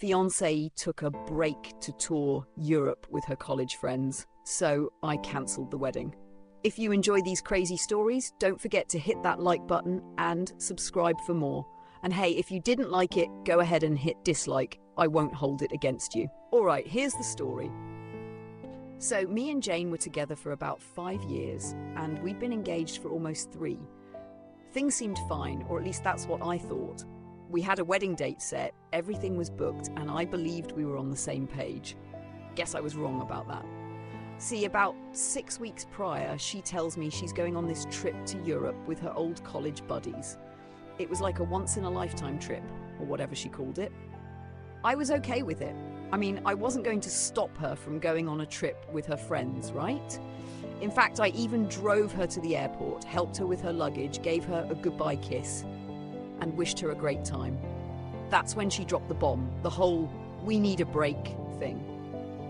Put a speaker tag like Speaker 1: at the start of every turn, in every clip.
Speaker 1: Fiancee took a break to tour Europe with her college friends, so I cancelled the wedding. If you enjoy these crazy stories, don't forget to hit that like button and subscribe for more. And hey, if you didn't like it, go ahead and hit dislike. I won't hold it against you. All right, here's the story. So me and Jane were together for about 5 years, and we'd been engaged for almost 3. Things seemed fine, or at least that's what I thought. We had a wedding date set, everything was booked, and I believed we were on the same page. Guess I was wrong about that. See, about 6 weeks prior, she tells me she's going on this trip to Europe with her old college buddies. It was like a once-in-a-lifetime trip, or whatever she called it. I was okay with it. I mean, I wasn't going to stop her from going on a trip with her friends, right? In fact, I even drove her to the airport, helped her with her luggage, gave her a goodbye kiss, and wished her a great time. That's when she dropped the bomb, the whole "we need a break" thing.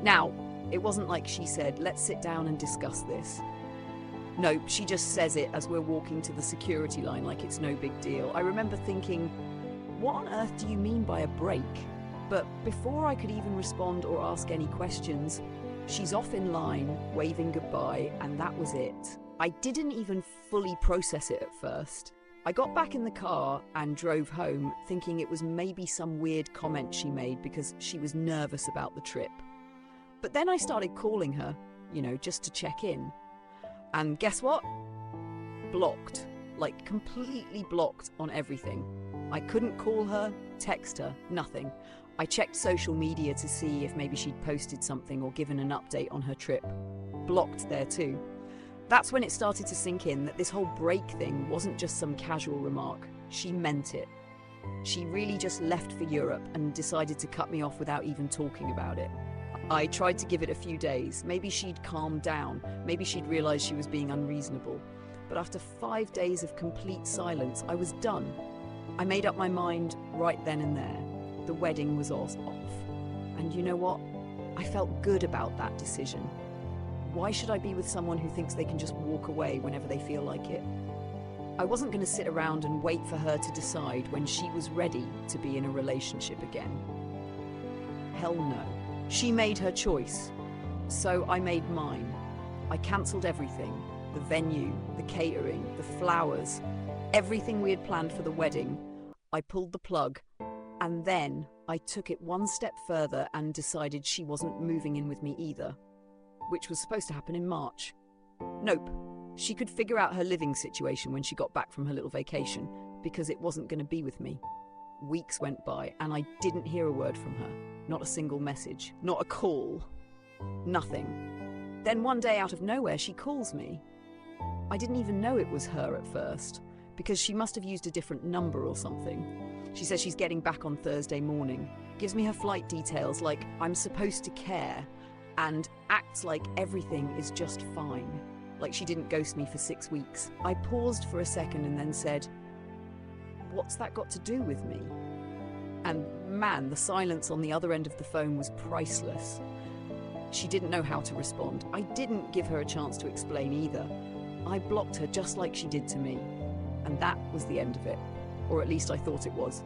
Speaker 1: Now, it wasn't like she said, "let's sit down and discuss this." Nope, she just says it as we're walking to the security line like it's no big deal. I remember thinking, what on earth do you mean by a break? But before I could even respond or ask any questions, she's off in line, waving goodbye, and that was it. I didn't even fully process it at first. I got back in the car and drove home, thinking it was maybe some weird comment she made because she was nervous about the trip. But then I started calling her, just to check in. And guess what? Blocked. Like completely blocked on everything. I couldn't call her, text her, nothing. I checked social media to see if maybe she'd posted something or given an update on her trip. Blocked there too. That's when it started to sink in that this whole break thing wasn't just some casual remark. She meant it. She really just left for Europe and decided to cut me off without even talking about it. I tried to give it a few days. Maybe she'd calmed down. Maybe she'd realised she was being unreasonable. But after 5 days of complete silence, I was done. I made up my mind right then and there. The wedding was off. And you know what? I felt good about that decision. Why should I be with someone who thinks they can just walk away whenever they feel like it? I wasn't going to sit around and wait for her to decide when she was ready to be in a relationship again. Hell no. She made her choice. So I made mine. I cancelled everything. The venue, the catering, the flowers, everything we had planned for the wedding. I pulled the plug, and then I took it one step further and decided she wasn't moving in with me either, which was supposed to happen in March. Nope, she could figure out her living situation when she got back from her little vacation, because it wasn't going to be with me. Weeks went by, and I didn't hear a word from her. Not a single message, not a call, nothing. Then one day, out of nowhere, she calls me. I didn't even know it was her at first, because she must have used a different number or something. She says she's getting back on Thursday morning, gives me her flight details like I'm supposed to care, and acts like everything is just fine, like she didn't ghost me for 6 weeks. I paused for a second and then said, "What's that got to do with me?" And man, the silence on the other end of the phone was priceless. She didn't know how to respond. I didn't give her a chance to explain either. I blocked her just like she did to me. And that was the end of it. Or at least I thought it was.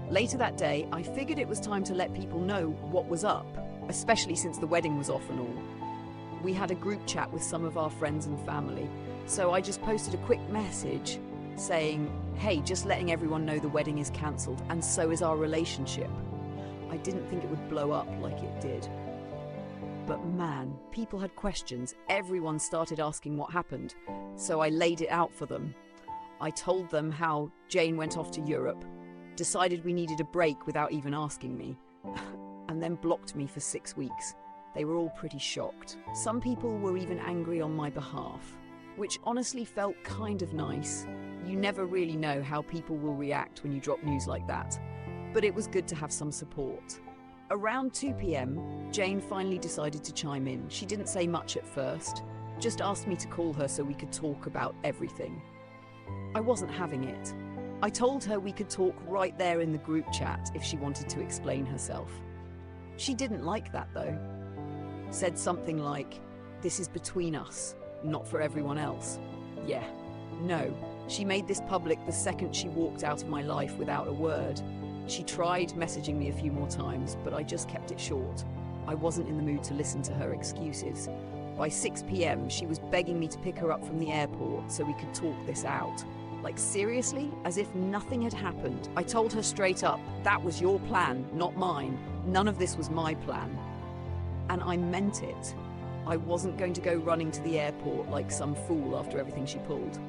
Speaker 1: Later that day, I figured it was time to let people know what was up, especially since the wedding was off and all. We had a group chat with some of our friends and family, so I just posted a quick message saying, "Hey, just letting everyone know the wedding is cancelled, and so is our relationship." I didn't think it would blow up like it did. But man, people had questions. Everyone started asking what happened, so I laid it out for them. I told them how Jane went off to Europe, decided we needed a break without even asking me, and then blocked me for 6 weeks. They were all pretty shocked. Some people were even angry on my behalf, which honestly felt kind of nice. You never really know how people will react when you drop news like that, but it was good to have some support. Around 2 p.m, Jane finally decided to chime in. She didn't say much at first, just asked me to call her so we could talk about everything. I wasn't having it. I told her we could talk right there in the group chat if she wanted to explain herself. She didn't like that though. Said something like, "This is between us, not for everyone else." Yeah, no. She made this public the second she walked out of my life without a word. She tried messaging me a few more times, but I just kept it short. I wasn't in the mood to listen to her excuses. By 6 p.m, she was begging me to pick her up from the airport so we could talk this out. Like, seriously? As if nothing had happened. I told her straight up, that was your plan, not mine. None of this was my plan. And I meant it. I wasn't going to go running to the airport like some fool after everything she pulled.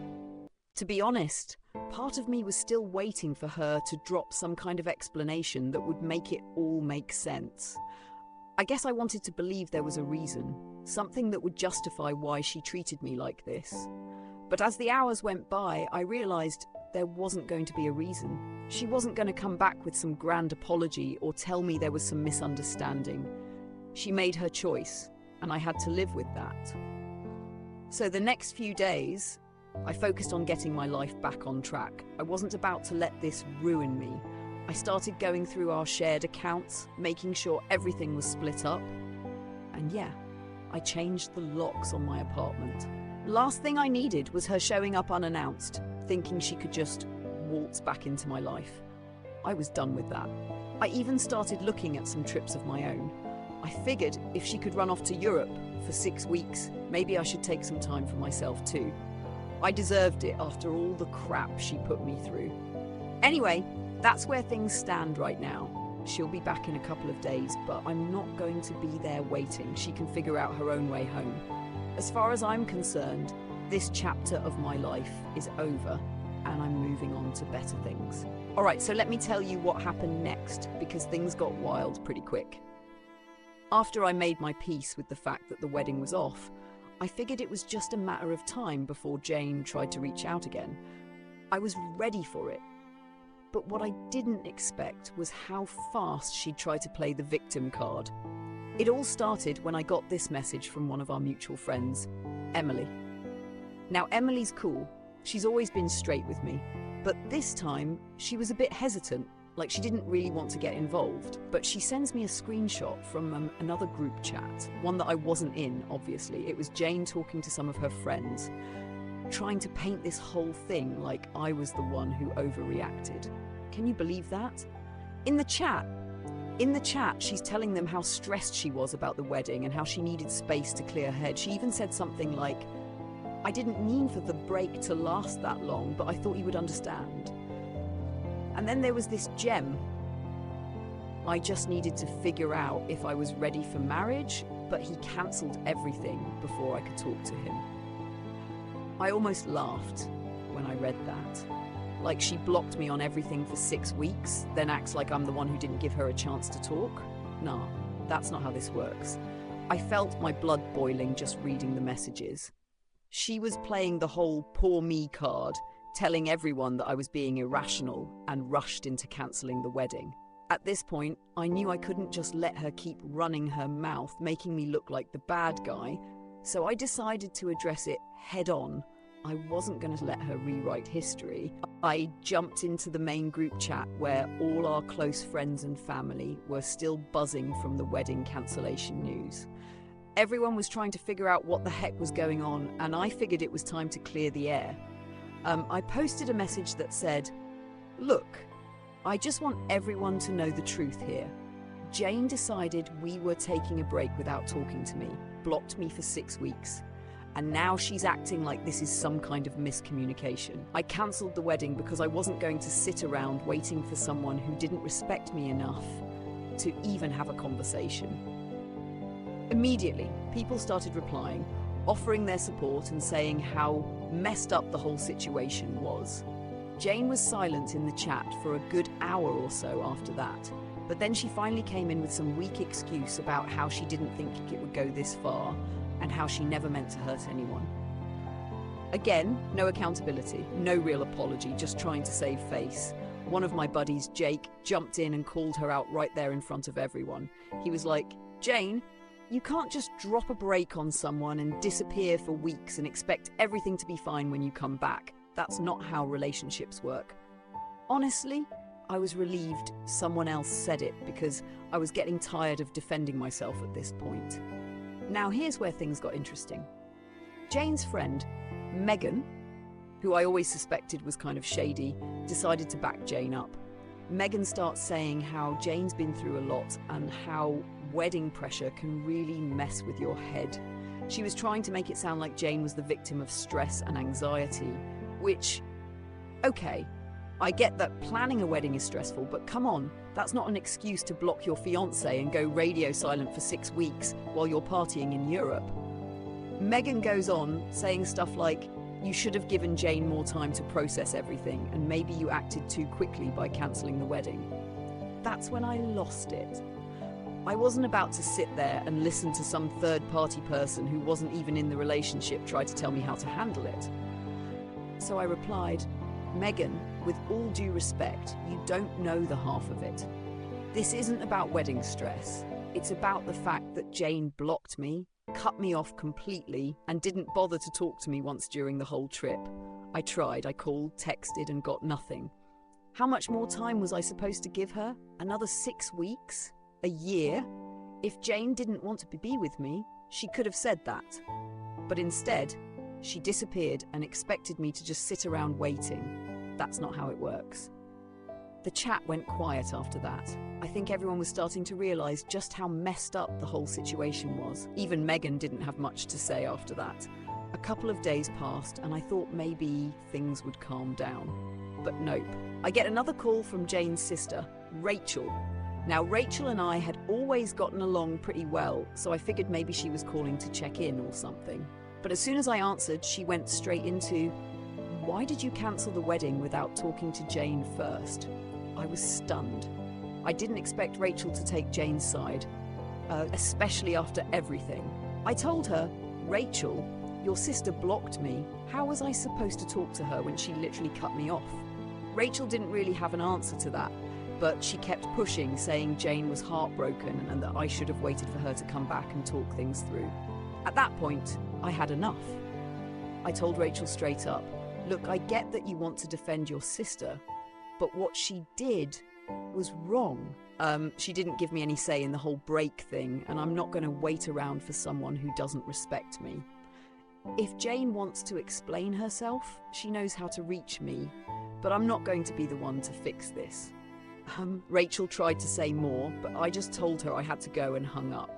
Speaker 1: To be honest, part of me was still waiting for her to drop some kind of explanation that would make it all make sense. I guess I wanted to believe there was a reason, something that would justify why she treated me like this. But as the hours went by, I realised there wasn't going to be a reason. She wasn't going to come back with some grand apology or tell me there was some misunderstanding. She made her choice, and I had to live with that. So the next few days, I focused on getting my life back on track. I wasn't about to let this ruin me. I started going through our shared accounts, making sure everything was split up. And yeah, I changed the locks on my apartment. Last thing I needed was her showing up unannounced, thinking she could just waltz back into my life. I was done with that. I even started looking at some trips of my own. I figured if she could run off to Europe for 6 weeks, maybe I should take some time for myself too. I deserved it after all the crap she put me through. Anyway, that's where things stand right now. She'll be back in a couple of days, but I'm not going to be there waiting. She can figure out her own way home. As far as I'm concerned, this chapter of my life is over, and I'm moving on to better things. All right, so let me tell you what happened next, because things got wild pretty quick. After I made my peace with the fact that the wedding was off, I figured it was just a matter of time before Jane tried to reach out again. I was ready for it. But what I didn't expect was how fast she'd try to play the victim card. It all started when I got this message from one of our mutual friends, Emily. Now, Emily's cool. She's always been straight with me. But this time, she was a bit hesitant, like she didn't really want to get involved. But she sends me a screenshot from another group chat, one that I wasn't in, obviously. It was Jane talking to some of her friends, trying to paint this whole thing like I was the one who overreacted. Can you believe that? In the chat, she's telling them how stressed she was about the wedding and how she needed space to clear her head. She even said something like, I didn't mean for the break to last that long, but I thought you would understand. And then there was this gem. I just needed to figure out if I was ready for marriage, but he cancelled everything before I could talk to him. I almost laughed when I read that. Like she blocked me on everything for 6 weeks, then acts like I'm the one who didn't give her a chance to talk. Nah, that's not how this works. I felt my blood boiling just reading the messages. She was playing the whole poor me card, telling everyone that I was being irrational and rushed into cancelling the wedding. At this point, I knew I couldn't just let her keep running her mouth, making me look like the bad guy, so I decided to address it head on. I wasn't going to let her rewrite history. I jumped into the main group chat where all our close friends and family were still buzzing from the wedding cancellation news. Everyone was trying to figure out what the heck was going on, and I figured it was time to clear the air. I posted a message that said, "Look, I just want everyone to know the truth here. Jane decided we were taking a break without talking to me, blocked me for 6 weeks. And now she's acting like this is some kind of miscommunication. I cancelled the wedding because I wasn't going to sit around waiting for someone who didn't respect me enough to even have a conversation." Immediately, people started replying, offering their support and saying how messed up the whole situation was. Jane was silent in the chat for a good hour or so after that, but then she finally came in with some weak excuse about how she didn't think it would go this far and how she never meant to hurt anyone. Again, no accountability, no real apology, just trying to save face. One of my buddies, Jake, jumped in and called her out right there in front of everyone. He was like, "Jane, you can't just drop a break on someone and disappear for weeks and expect everything to be fine when you come back. That's not how relationships work." Honestly, I was relieved someone else said it because I was getting tired of defending myself at this point. Now here's where things got interesting. Jane's friend, Megan, who I always suspected was kind of shady, decided to back Jane up. Megan starts saying how Jane's been through a lot and how wedding pressure can really mess with your head. She was trying to make it sound like Jane was the victim of stress and anxiety, which, okay, I get that planning a wedding is stressful, but come on, that's not an excuse to block your fiancé and go radio silent for 6 weeks while you're partying in Europe. Megan goes on saying stuff like, you should have given Jane more time to process everything, and maybe you acted too quickly by cancelling the wedding. That's when I lost it. I wasn't about to sit there and listen to some third-party person who wasn't even in the relationship try to tell me how to handle it. So I replied, Megan, with all due respect, you don't know the half of it. This isn't about wedding stress. It's about the fact that Jane blocked me, cut me off completely, and didn't bother to talk to me once during the whole trip. I tried, I called, texted, and got nothing. How much more time was I supposed to give her? Another 6 weeks? A year? If Jane didn't want to be with me, she could have said that. But instead, she disappeared and expected me to just sit around waiting. That's not how it works. The chat went quiet after that. I think everyone was starting to realise just how messed up the whole situation was. Even Megan didn't have much to say after that. A couple of days passed and I thought maybe things would calm down. But nope. I get another call from Jane's sister, Rachel. Now, Rachel and I had always gotten along pretty well, so I figured maybe she was calling to check in or something. But as soon as I answered, she went straight into, why did you cancel the wedding without talking to Jane first? I was stunned. I didn't expect Rachel to take Jane's side, especially after everything. I told her, Rachel, your sister blocked me. How was I supposed to talk to her when she literally cut me off? Rachel didn't really have an answer to that, but she kept pushing, saying Jane was heartbroken and that I should have waited for her to come back and talk things through. At that point, I had enough. I told Rachel straight up, look, I get that you want to defend your sister, but what she did was wrong. She didn't give me any say in the whole break thing, and I'm not going to wait around for someone who doesn't respect me. If Jane wants to explain herself, she knows how to reach me, but I'm not going to be the one to fix this. Rachel tried to say more, but I just told her I had to go and hung up.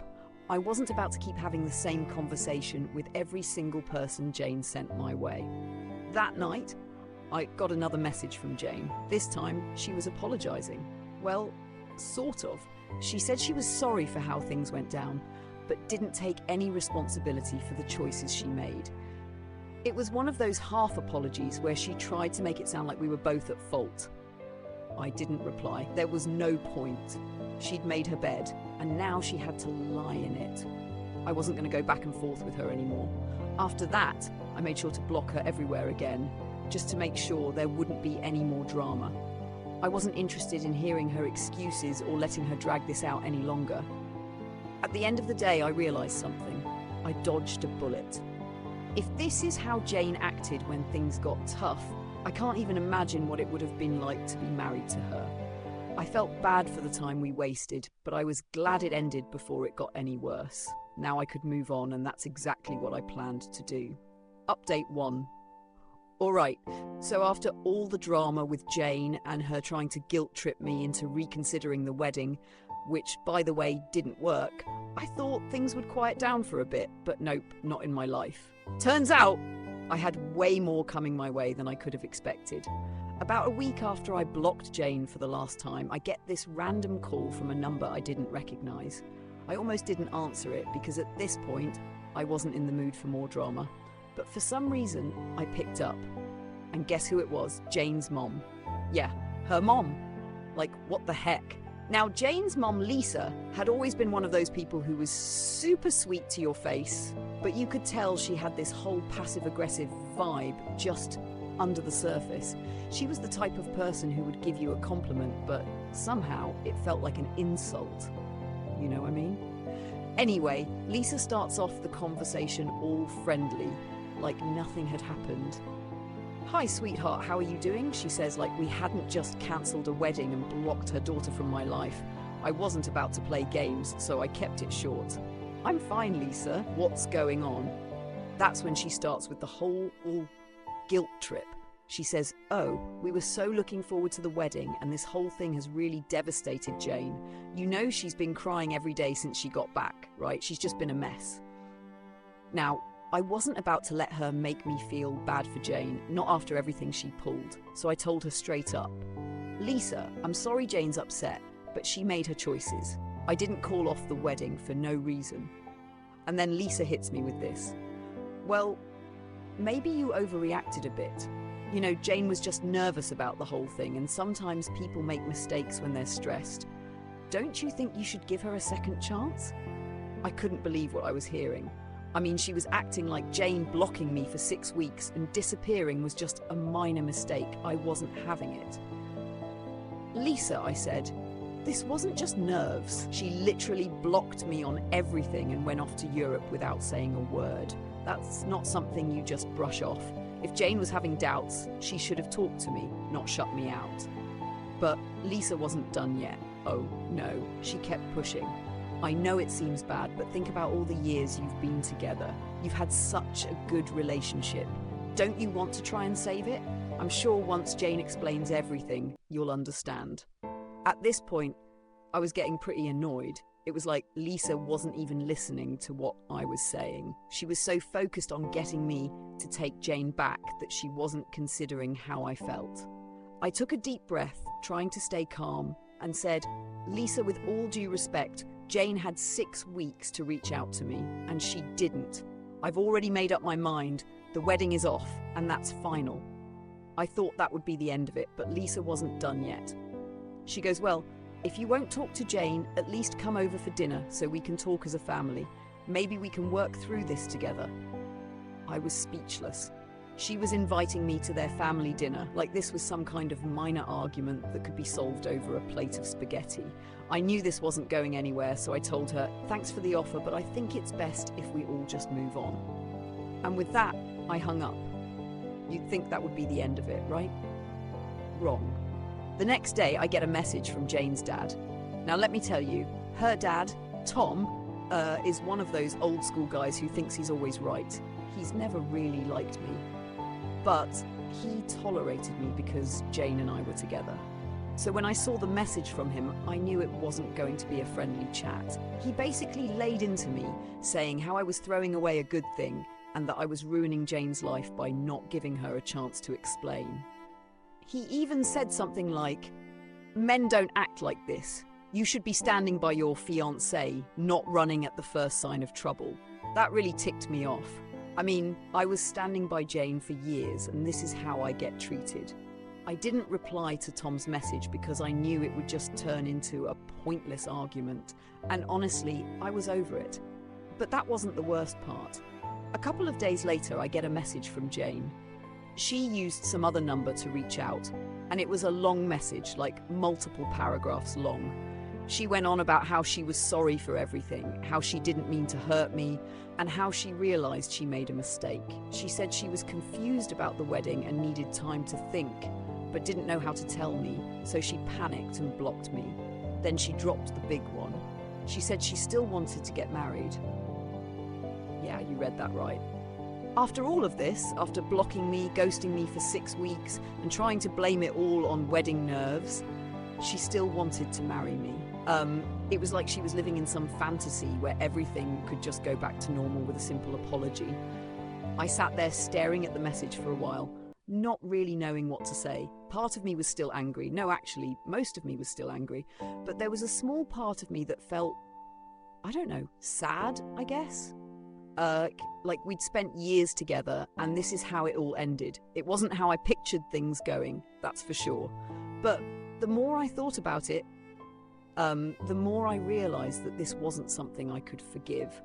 Speaker 1: I wasn't about to keep having the same conversation with every single person Jane sent my way. That night, I got another message from Jane. This time, she was apologising. Well, sort of. She said she was sorry for how things went down, but didn't take any responsibility for the choices she made. It was one of those half apologies where she tried to make it sound like we were both at fault. I didn't reply. There was no point. She'd made her bed, and now she had to lie in it. I wasn't going to go back and forth with her anymore. After that, I made sure to block her everywhere again, just to make sure there wouldn't be any more drama. I wasn't interested in hearing her excuses or letting her drag this out any longer. At the end of the day, I realised something. I dodged a bullet. If this is how Jane acted when things got tough, I can't even imagine what it would have been like to be married to her. I felt bad for the time we wasted, but I was glad it ended before it got any worse. Now I could move on, and that's exactly what I planned to do. Update 1. Alright, so after all the drama with Jane and her trying to guilt-trip me into reconsidering the wedding, which, by the way, didn't work, I thought things would quiet down for a bit, but nope, not in my life. Turns out, I had way more coming my way than I could have expected. About a week after I blocked Jane for the last time, I get this random call from a number I didn't recognise. I almost didn't answer it because at this point, I wasn't in the mood for more drama. But for some reason, I picked up. And guess who it was? Jane's mom. Yeah, her mom. Like, what the heck? Now, Jane's mom, Lisa, had always been one of those people who was super sweet to your face, but you could tell she had this whole passive-aggressive vibe just under the surface. She was the type of person who would give you a compliment, but somehow it felt like an insult. You know what I mean? Anyway, Lisa starts off the conversation all friendly, like nothing had happened. "Hi, sweetheart, how are you doing?" she says, like we hadn't just cancelled a wedding and blocked her daughter from my life. I wasn't about to play games, so I kept it short. "I'm fine, Lisa. What's going on?" That's when she starts with the whole guilt trip. She says, "Oh, we were so looking forward to the wedding, and this whole thing has really devastated Jane. You know she's been crying every day since she got back, right? She's just been a mess." Now, I wasn't about to let her make me feel bad for Jane, not after everything she pulled, so I told her straight up, "Lisa, I'm sorry Jane's upset, but she made her choices. I didn't call off the wedding for no reason." And then Lisa hits me with this. "Well, maybe you overreacted a bit. You know, Jane was just nervous about the whole thing, and sometimes people make mistakes when they're stressed. Don't you think you should give her a second chance?" I couldn't believe what I was hearing. I mean, she was acting like Jane blocking me for 6 weeks and disappearing was just a minor mistake. I wasn't having it. "Lisa," I said, "this wasn't just nerves. She literally blocked me on everything and went off to Europe without saying a word. That's not something you just brush off. If Jane was having doubts, she should have talked to me, not shut me out." But Lisa wasn't done yet. Oh no, she kept pushing. "I know it seems bad, but think about all the years you've been together. You've had such a good relationship. Don't you want to try and save it? I'm sure once Jane explains everything, you'll understand." At this point, I was getting pretty annoyed. It was like Lisa wasn't even listening to what I was saying. She was so focused on getting me to take Jane back that she wasn't considering how I felt. I took a deep breath, trying to stay calm, and said, "Lisa, with all due respect, Jane had 6 weeks to reach out to me, and she didn't. I've already made up my mind. The wedding is off, and that's final." I thought that would be the end of it, but Lisa wasn't done yet. She goes, "Well, if you won't talk to Jane, at least come over for dinner so we can talk as a family. Maybe we can work through this together." I was speechless. She was inviting me to their family dinner, like this was some kind of minor argument that could be solved over a plate of spaghetti. I knew this wasn't going anywhere, so I told her, "Thanks for the offer, but I think it's best if we all just move on." And with that, I hung up. You'd think that would be the end of it, right? Wrong. The next day, I get a message from Jane's dad. Now, let me tell you, her dad, Tom, is one of those old school guys who thinks he's always right. He's never really liked me. But he tolerated me because Jane and I were together. So when I saw the message from him, I knew it wasn't going to be a friendly chat. He basically laid into me, saying how I was throwing away a good thing and that I was ruining Jane's life by not giving her a chance to explain. He even said something like, "Men don't act like this. You should be standing by your fiancé, not running at the first sign of trouble." That really ticked me off. I mean, I was standing by Jane for years, and this is how I get treated. I didn't reply to Tom's message because I knew it would just turn into a pointless argument, and honestly, I was over it. But that wasn't the worst part. A couple of days later, I get a message from Jane. She used some other number to reach out, and it was a long message, like multiple paragraphs long. She went on about how she was sorry for everything, how she didn't mean to hurt me, and how she realized she made a mistake. She said she was confused about the wedding and needed time to think, but didn't know how to tell me, so she panicked and blocked me. Then she dropped the big one. She said she still wanted to get married. Yeah, you read that right. After all of this, after blocking me, ghosting me for 6 weeks, and trying to blame it all on wedding nerves, she still wanted to marry me. It was like she was living in some fantasy where everything could just go back to normal with a simple apology. I sat there staring at the message for a while, not really knowing what to say. Part of me was still angry. No, actually, most of me was still angry. But there was a small part of me that felt, I don't know, sad, I guess? Like we'd spent years together and this is how it all ended. It wasn't how I pictured things going, that's for sure. But the more I thought about it, the more I realised that this wasn't something I could forgive.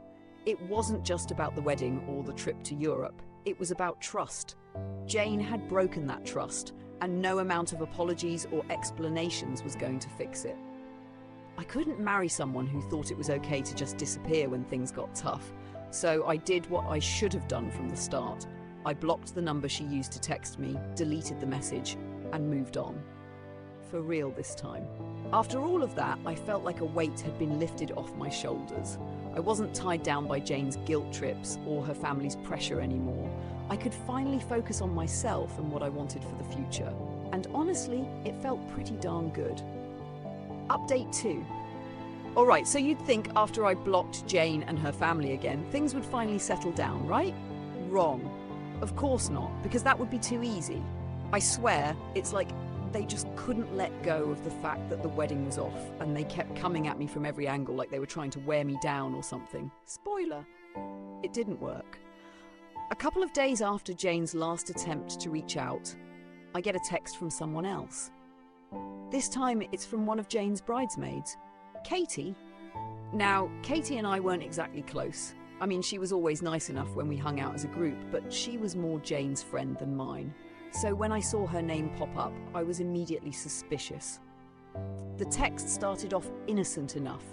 Speaker 1: It wasn't just about the wedding or the trip to Europe. It was about trust. Jane had broken that trust, and no amount of apologies or explanations was going to fix it. I couldn't marry someone who thought it was okay to just disappear when things got tough. So I did what I should have done from the start. I blocked the number she used to text me, deleted the message, and moved on. For real this time. After all of that, I felt like a weight had been lifted off my shoulders. I wasn't tied down by Jane's guilt trips or her family's pressure anymore. I could finally focus on myself and what I wanted for the future. And honestly, it felt pretty darn good. Update 2. Alright, so you'd think after I blocked Jane and her family again, things would finally settle down, right? Wrong. Of course not, because that would be too easy. I swear, it's like they just couldn't let go of the fact that the wedding was off, and they kept coming at me from every angle like they were trying to wear me down or something. Spoiler. It didn't work. A couple of days after Jane's last attempt to reach out, I get a text from someone else. This time it's from one of Jane's bridesmaids, Katie. Now, Katie and I weren't exactly close. I mean, she was always nice enough when we hung out as a group, but she was more Jane's friend than mine. So when I saw her name pop up, I was immediately suspicious. The text started off innocent enough.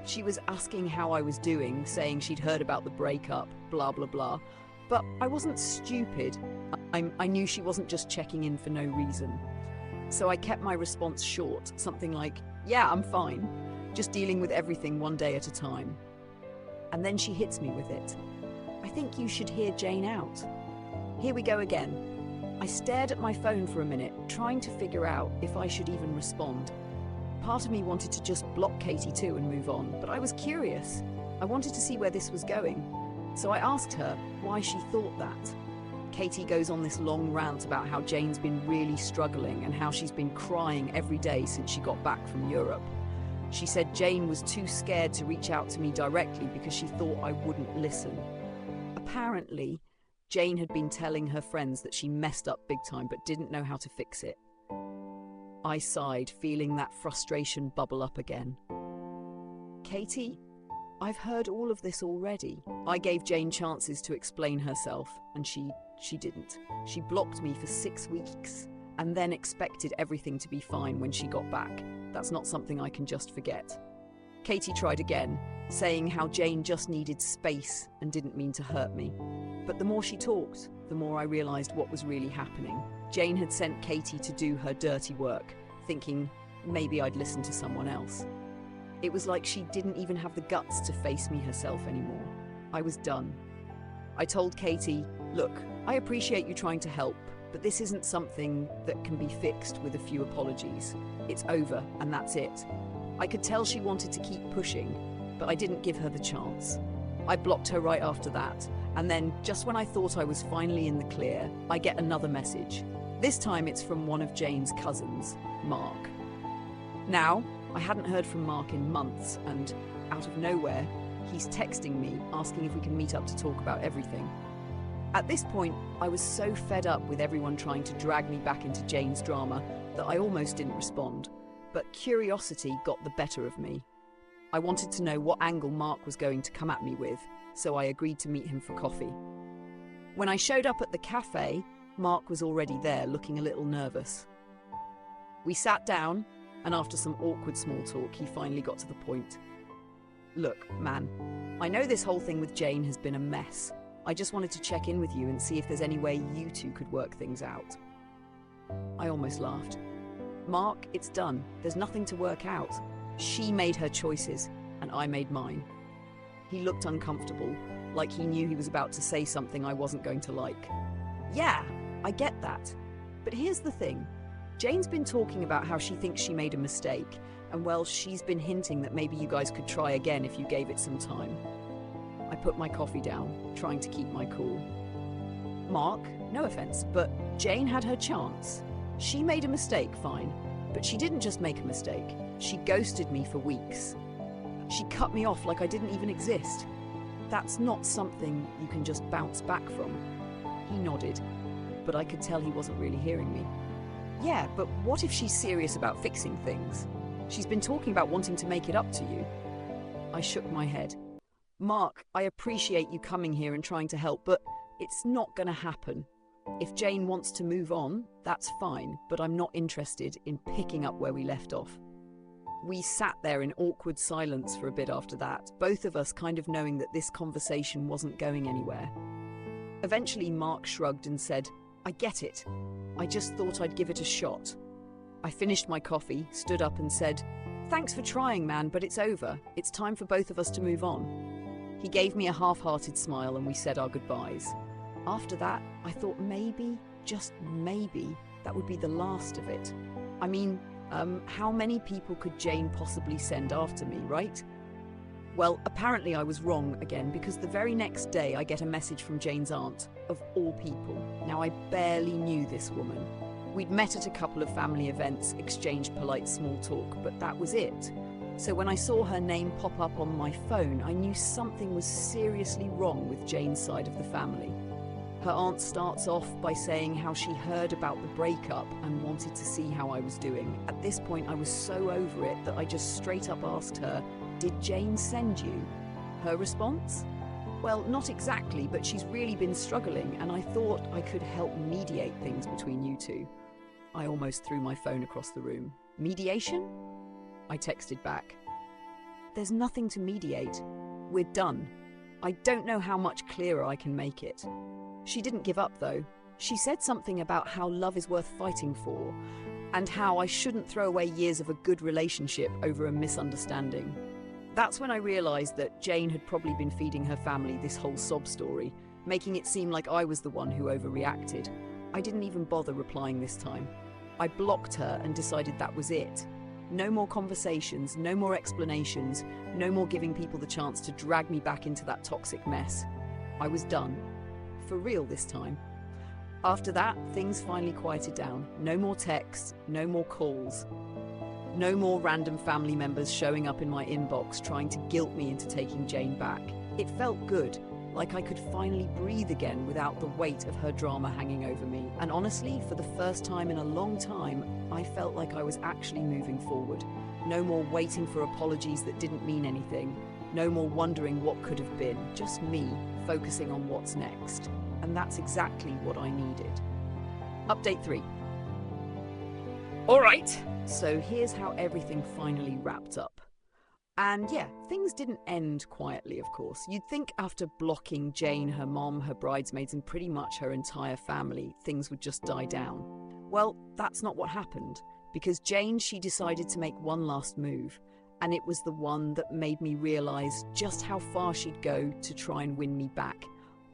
Speaker 1: She was asking how I was doing, saying she'd heard about the breakup, blah blah blah. But I wasn't stupid. I knew she wasn't just checking in for no reason. So I kept my response short, something like, "Yeah, I'm fine. Just dealing with everything one day at a time." And then she hits me with it. "I think you should hear Jane out." Here we go again. I stared at my phone for a minute, trying to figure out if I should even respond. Part of me wanted to just block Katie too and move on, but I was curious. I wanted to see where this was going. So I asked her why she thought that. Katie goes on this long rant about how Jane's been really struggling and how she's been crying every day since she got back from Europe. She said Jane was too scared to reach out to me directly because she thought I wouldn't listen. Apparently, Jane had been telling her friends that she messed up big time but didn't know how to fix it. I sighed, feeling that frustration bubble up again. "Katie, I've heard all of this already." I gave Jane chances to explain herself, and she didn't. She blocked me for 6 weeks, and then expected everything to be fine when she got back. That's not something I can just forget. Katie tried again, saying how Jane just needed space and didn't mean to hurt me. But the more she talked, the more I realised what was really happening. Jane had sent Katie to do her dirty work, thinking maybe I'd listen to someone else. It was like she didn't even have the guts to face me herself anymore. I was done. I told Katie, "Look, I appreciate you trying to help, but this isn't something that can be fixed with a few apologies. It's over, and that's it." I could tell she wanted to keep pushing, but I didn't give her the chance. I blocked her right after that, and then, just when I thought I was finally in the clear, I get another message. This time it's from one of Jane's cousins, Mark. Now, I hadn't heard from Mark in months, and out of nowhere, he's texting me, asking if we can meet up to talk about everything. At this point, I was so fed up with everyone trying to drag me back into Jane's drama that I almost didn't respond. But curiosity got the better of me. I wanted to know what angle Mark was going to come at me with, so I agreed to meet him for coffee. When I showed up at the cafe, Mark was already there, looking a little nervous. We sat down, and after some awkward small talk, he finally got to the point. "Look, man, I know this whole thing with Jane has been a mess. I just wanted to check in with you and see if there's any way you two could work things out." I almost laughed. "Mark, it's done. There's nothing to work out. She made her choices, and I made mine." He looked uncomfortable, like he knew he was about to say something I wasn't going to like. "Yeah, I get that. But here's the thing. Jane's been talking about how she thinks she made a mistake, and well, she's been hinting that maybe you guys could try again if you gave it some time." I put my coffee down, trying to keep my cool. "Mark, no offense, but Jane had her chance. She made a mistake, fine, but she didn't just make a mistake. She ghosted me for weeks. She cut me off like I didn't even exist. That's not something you can just bounce back from." He nodded, but I could tell he wasn't really hearing me. "Yeah, but what if she's serious about fixing things? She's been talking about wanting to make it up to you." I shook my head. "Mark, I appreciate you coming here and trying to help, but it's not going to happen. If Jane wants to move on, that's fine, but I'm not interested in picking up where we left off." We sat there in awkward silence for a bit after that, both of us kind of knowing that this conversation wasn't going anywhere. Eventually, Mark shrugged and said, "I get it. I just thought I'd give it a shot." I finished my coffee, stood up and said, "Thanks for trying, man, but it's over. It's time for both of us to move on." He gave me a half-hearted smile and we said our goodbyes. After that, I thought maybe, just maybe, that would be the last of it. I mean, how many people could Jane possibly send after me, right? Well, apparently I was wrong again, because the very next day I get a message from Jane's aunt, of all people. Now, I barely knew this woman. We'd met at a couple of family events, exchanged polite small talk, but that was it. So when I saw her name pop up on my phone, I knew something was seriously wrong with Jane's side of the family. Her aunt starts off by saying how she heard about the breakup and wanted to see how I was doing. At this point, I was so over it that I just straight up asked her, "Did Jane send you?" Her response? "Well, not exactly, but she's really been struggling and I thought I could help mediate things between you two." I almost threw my phone across the room. "Mediation?" I texted back. "There's nothing to mediate. We're done. I don't know how much clearer I can make it." She didn't give up though. She said something about how love is worth fighting for and how I shouldn't throw away years of a good relationship over a misunderstanding. That's when I realised that Jane had probably been feeding her family this whole sob story, making it seem like I was the one who overreacted. I didn't even bother replying this time. I blocked her and decided that was it. No more conversations, no more explanations, no more giving people the chance to drag me back into that toxic mess. I was done. For real this time. After that, things finally quieted down. No more texts, no more calls. No more random family members showing up in my inbox trying to guilt me into taking Jane back. It felt good, like I could finally breathe again without the weight of her drama hanging over me. And honestly, for the first time in a long time, I felt like I was actually moving forward. No more waiting for apologies that didn't mean anything. No more wondering what could have been. Just me, focusing on what's next. And that's exactly what I needed. Update 3. All right, so here's how everything finally wrapped up. And yeah, things didn't end quietly, of course. You'd think after blocking Jane, her mom, her bridesmaids, and pretty much her entire family, things would just die down. Well, that's not what happened, because Jane, she decided to make one last move. And it was the one that made me realise just how far she'd go to try and win me back,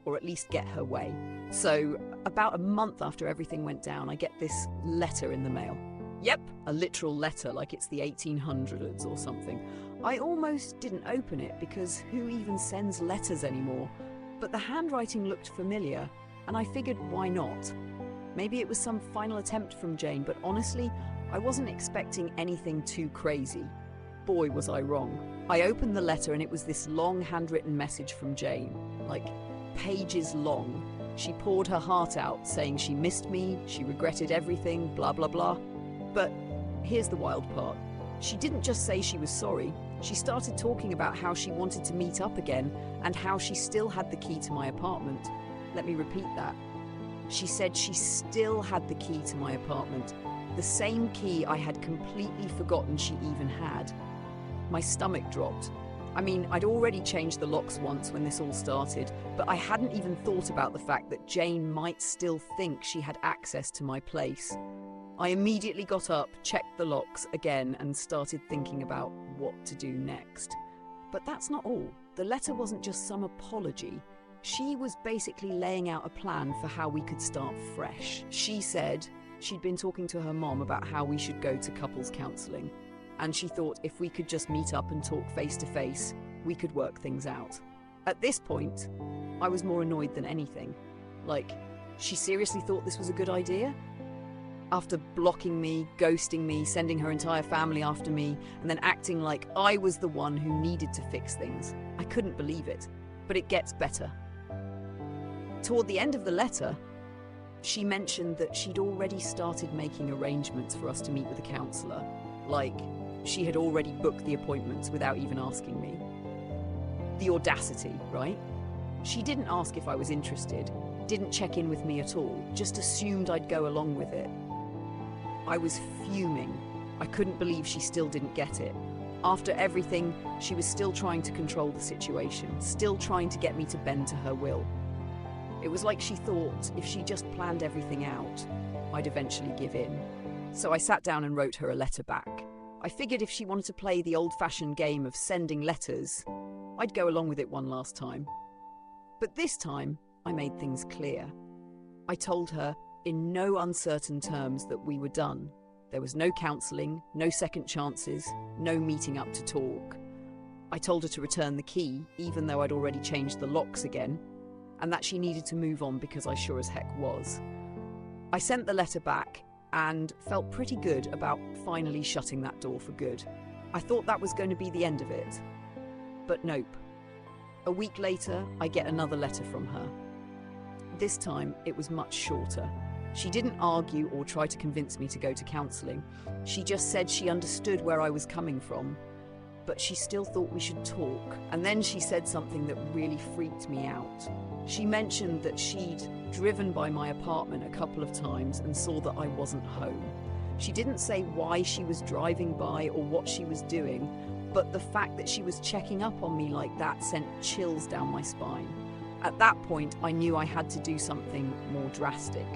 Speaker 1: or at least get her way. So, about a month after everything went down, I get this letter in the mail. Yep, a literal letter, like it's the 1800s or something. I almost didn't open it, because who even sends letters anymore? But the handwriting looked familiar, and I figured why not? Maybe it was some final attempt from Jane, but honestly, I wasn't expecting anything too crazy. Boy, was I wrong. I opened the letter and it was this long handwritten message from Jane, like pages long. She poured her heart out, saying she missed me, she regretted everything, blah, blah, blah. But here's the wild part. She didn't just say she was sorry. She started talking about how she wanted to meet up again and how she still had the key to my apartment. Let me repeat that. She said she still had the key to my apartment, the same key I had completely forgotten she even had. My stomach dropped. I mean, I'd already changed the locks once when this all started, but I hadn't even thought about the fact that Jane might still think she had access to my place. I immediately got up, checked the locks again, and started thinking about what to do next. But that's not all. The letter wasn't just some apology. She was basically laying out a plan for how we could start fresh. She said she'd been talking to her mom about how we should go to couples counselling. And she thought if we could just meet up and talk face to face, we could work things out. At this point, I was more annoyed than anything. Like, she seriously thought this was a good idea? After blocking me, ghosting me, sending her entire family after me, and then acting like I was the one who needed to fix things. I couldn't believe it. But it gets better. Toward the end of the letter, she mentioned that she'd already started making arrangements for us to meet with a counsellor. Like, she had already booked the appointments without even asking me. The audacity, right? She didn't ask if I was interested, didn't check in with me at all, just assumed I'd go along with it. I was fuming. I couldn't believe she still didn't get it. After everything, she was still trying to control the situation, still trying to get me to bend to her will. It was like she thought if she just planned everything out, I'd eventually give in. So I sat down and wrote her a letter back. I figured if she wanted to play the old-fashioned game of sending letters, I'd go along with it one last time. But this time, I made things clear. I told her in no uncertain terms that we were done. There was no counselling, no second chances, no meeting up to talk. I told her to return the key, even though I'd already changed the locks again, and that she needed to move on because I sure as heck was. I sent the letter back and felt pretty good about finally shutting that door for good. I thought that was going to be the end of it. But nope. A week later, I get another letter from her. This time, it was much shorter. She didn't argue or try to convince me to go to counselling. She just said she understood where I was coming from, but she still thought we should talk. And then she said something that really freaked me out. She mentioned that she'd driven by my apartment a couple of times and saw that I wasn't home. She didn't say why she was driving by or what she was doing, but the fact that she was checking up on me like that sent chills down my spine. At that point, I knew I had to do something more drastic.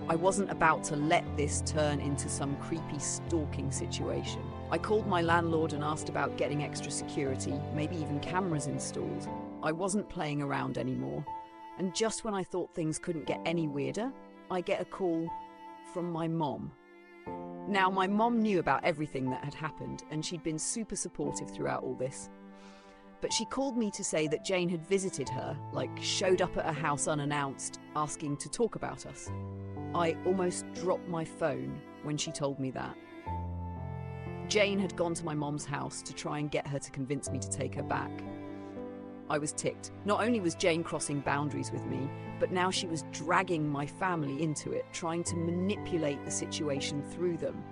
Speaker 1: I wasn't about to let this turn into some creepy stalking situation. I called my landlord and asked about getting extra security, maybe even cameras installed. I wasn't playing around anymore. And just when I thought things couldn't get any weirder, I get a call from my mom. Now, my mom knew about everything that had happened, and she'd been super supportive throughout all this. But she called me to say that Jane had visited her, showed up at her house unannounced, asking to talk about us. I almost dropped my phone when she told me that. Jane had gone to my mom's house to try and get her to convince me to take her back. I was ticked. Not only was Jane crossing boundaries with me, but now she was dragging my family into it, trying to manipulate the situation through them.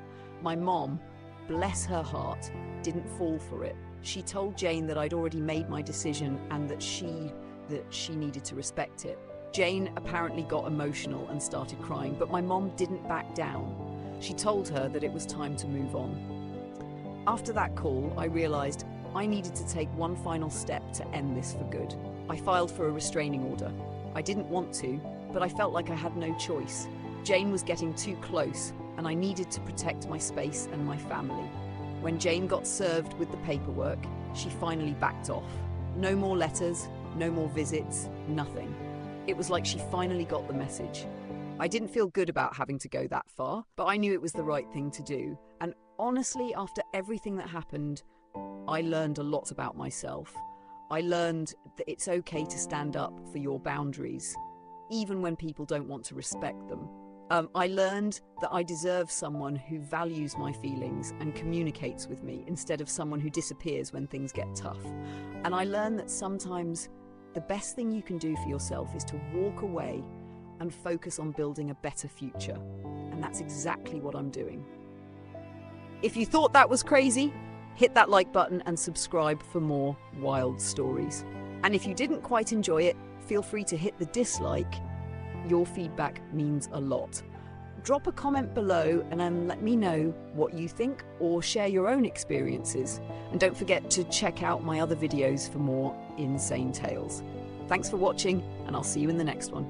Speaker 1: My mom, bless her heart, didn't fall for it. She told Jane that I'd already made my decision and that she needed to respect it. Jane apparently got emotional and started crying, but my mom didn't back down. She told her that it was time to move on. After that call, I realised I needed to take one final step to end this for good. I filed for a restraining order. I didn't want to, but I felt like I had no choice. Jane was getting too close, and I needed to protect my space and my family. When Jane got served with the paperwork, she finally backed off. No more letters, no more visits, nothing. It was like she finally got the message. I didn't feel good about having to go that far, but I knew it was the right thing to do. And honestly, after everything that happened, I learned a lot about myself. I learned that it's okay to stand up for your boundaries, even when people don't want to respect them. I learned that I deserve someone who values my feelings and communicates with me instead of someone who disappears when things get tough. And I learned that sometimes the best thing you can do for yourself is to walk away and focus on building a better future. And that's exactly what I'm doing. If you thought that was crazy, hit that like button and subscribe for more wild stories. And if you didn't quite enjoy it, feel free to hit the dislike. Your feedback means a lot. Drop a comment below and let me know what you think or share your own experiences. And don't forget to check out my other videos for more insane tales. Thanks for watching, and I'll see you in the next one.